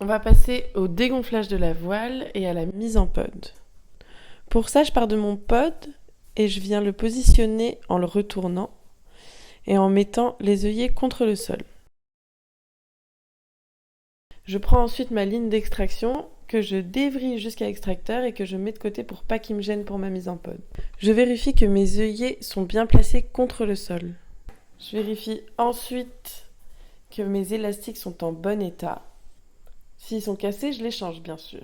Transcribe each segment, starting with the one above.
On va passer au dégonflage de la voile et à la mise en pod. Pour ça, je pars de mon pod et je viens le positionner en le retournant et en mettant les œillets contre le sol. Je prends ensuite ma ligne d'extraction que je dévrille jusqu'à l'extracteur et que je mets de côté pour pas qu'il me gêne pour ma mise en pod. Je vérifie que mes œillets sont bien placés contre le sol. Je vérifie ensuite que mes élastiques sont en bon état. S'ils sont cassés, je les change bien sûr.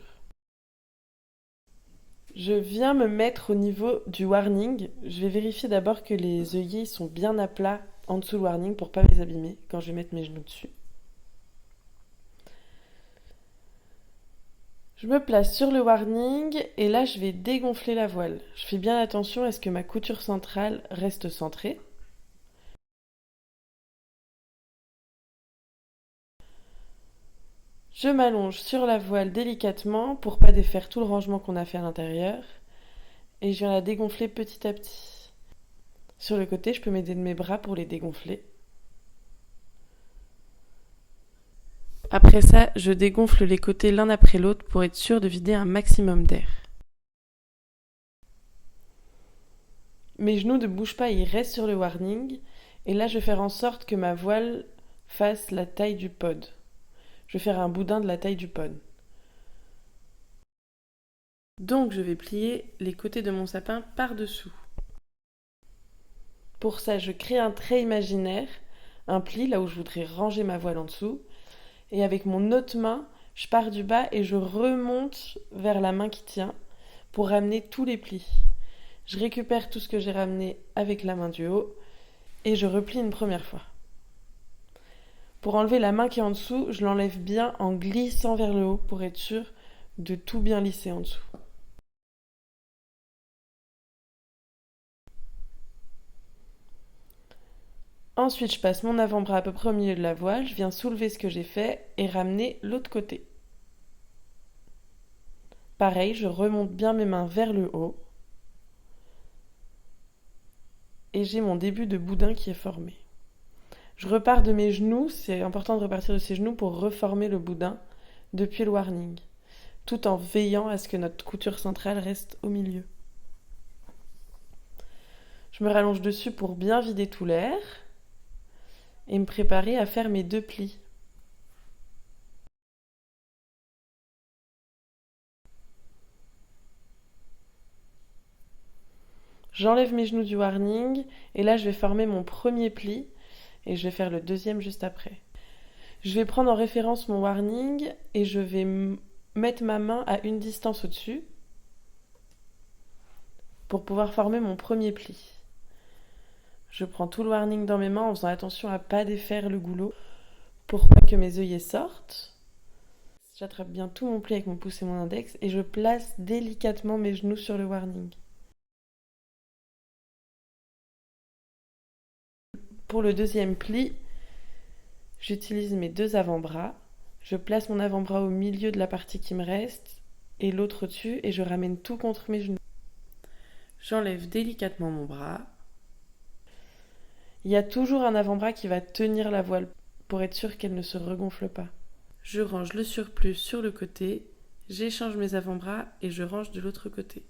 Je viens me mettre au niveau du warning. Je vais vérifier d'abord que les œillets sont bien à plat en dessous du warning pour pas les abîmer quand je vais mettre mes genoux dessus. Je me place sur le warning et là je vais dégonfler la voile. Je fais bien attention à ce que ma couture centrale reste centrée. Je m'allonge sur la voile délicatement pour pas défaire tout le rangement qu'on a fait à l'intérieur et je viens la dégonfler petit à petit. Sur le côté, je peux m'aider de mes bras pour les dégonfler. Après ça, je dégonfle les côtés l'un après l'autre pour être sûr de vider un maximum d'air. Mes genoux ne bougent pas, ils restent sur le warning. Et là, je vais faire en sorte que ma voile fasse la taille du pod. Je vais faire un boudin de la taille du pod. Donc, je vais plier les côtés de mon sapin par-dessous. Pour ça, je crée un trait imaginaire, un pli là où je voudrais ranger ma voile en dessous. Et avec mon autre main, je pars du bas et je remonte vers la main qui tient pour ramener tous les plis. Je récupère tout ce que j'ai ramené avec la main du haut et je replie une première fois. Pour enlever la main qui est en dessous, je l'enlève bien en glissant vers le haut pour être sûr de tout bien lisser en dessous. Ensuite, je passe mon avant-bras à peu près au milieu de la voile, je viens soulever ce que j'ai fait et ramener l'autre côté. Pareil, je remonte bien mes mains vers le haut et j'ai mon début de boudin qui est formé. Je repars de mes genoux, c'est important de repartir de ses genoux pour reformer le boudin depuis le warning, tout en veillant à ce que notre couture centrale reste au milieu. Je me rallonge dessus pour bien vider tout l'air et me préparer à faire mes deux plis. J'enlève mes genoux du warning et là je vais former mon premier pli et je vais faire le deuxième juste après. Je vais prendre en référence mon warning et je vais mettre ma main à une distance au-dessus pour pouvoir former mon premier pli. Je prends tout le warning dans mes mains en faisant attention à ne pas défaire le goulot pour pas que mes œillets sortent. J'attrape bien tout mon pli avec mon pouce et mon index et je place délicatement mes genoux sur le warning. Pour le deuxième pli, j'utilise mes deux avant-bras. Je place mon avant-bras au milieu de la partie qui me reste et l'autre au-dessus et je ramène tout contre mes genoux. J'enlève délicatement mon bras. Il y a toujours un avant-bras qui va tenir la voile pour être sûr qu'elle ne se regonfle pas. Je range le surplus sur le côté, j'échange mes avant-bras et je range de l'autre côté.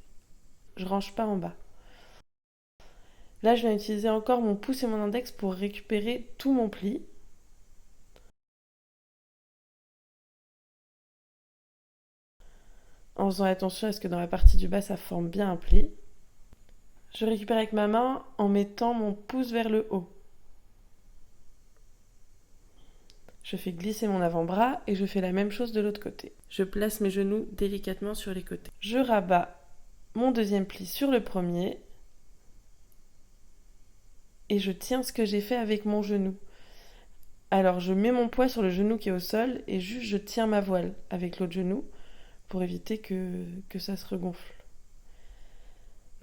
Je range pas en bas. Là, je viens utiliser encore mon pouce et mon index pour récupérer tout mon pli. En faisant attention à ce que dans la partie du bas, ça forme bien un pli. Je récupère avec ma main en mettant mon pouce vers le haut. Je fais glisser mon avant-bras et je fais la même chose de l'autre côté. Je place mes genoux délicatement sur les côtés. Je rabats mon deuxième pli sur le premier et je tiens ce que j'ai fait avec mon genou. Alors je mets mon poids sur le genou qui est au sol et juste je tiens ma voile avec l'autre genou pour éviter que ça se regonfle.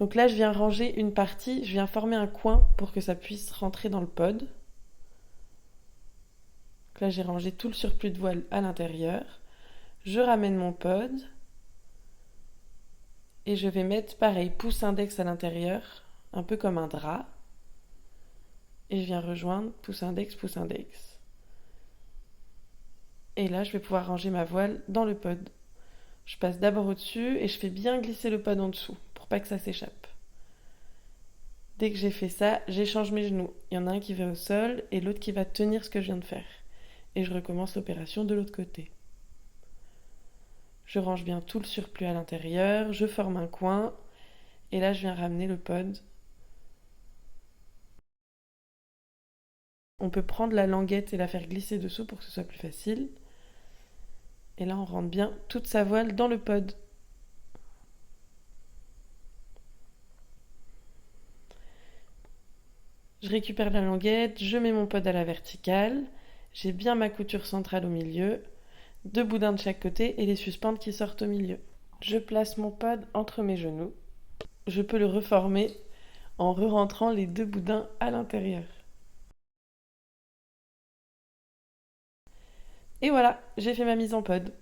Donc là je viens ranger une partie, je viens former un coin pour que ça puisse rentrer dans le pod. Donc là j'ai rangé tout le surplus de voile à l'intérieur. Je ramène mon pod et je vais mettre pareil pouce index à l'intérieur, un peu comme un drap. Et je viens rejoindre pouce index, pouce index. Et là, je vais pouvoir ranger ma voile dans le pod. Je passe d'abord au-dessus et je fais bien glisser le pod en dessous pour pas que ça s'échappe. Dès que j'ai fait ça, j'échange mes genoux. Il y en a un qui va au sol et l'autre qui va tenir ce que je viens de faire. Et je recommence l'opération de l'autre côté. Je range bien tout le surplus à l'intérieur, je forme un coin et là je viens ramener le pod. On peut prendre la languette et la faire glisser dessous pour que ce soit plus facile. Et là on rentre bien toute sa voile dans le pod. Je récupère la languette, je mets mon pod à la verticale, j'ai bien ma couture centrale au milieu, 2 boudins de chaque côté et les suspentes qui sortent au milieu. Je place mon pod entre mes genoux. Je peux le reformer en re-rentrant les 2 boudins à l'intérieur. Et voilà, j'ai fait ma mise en pod.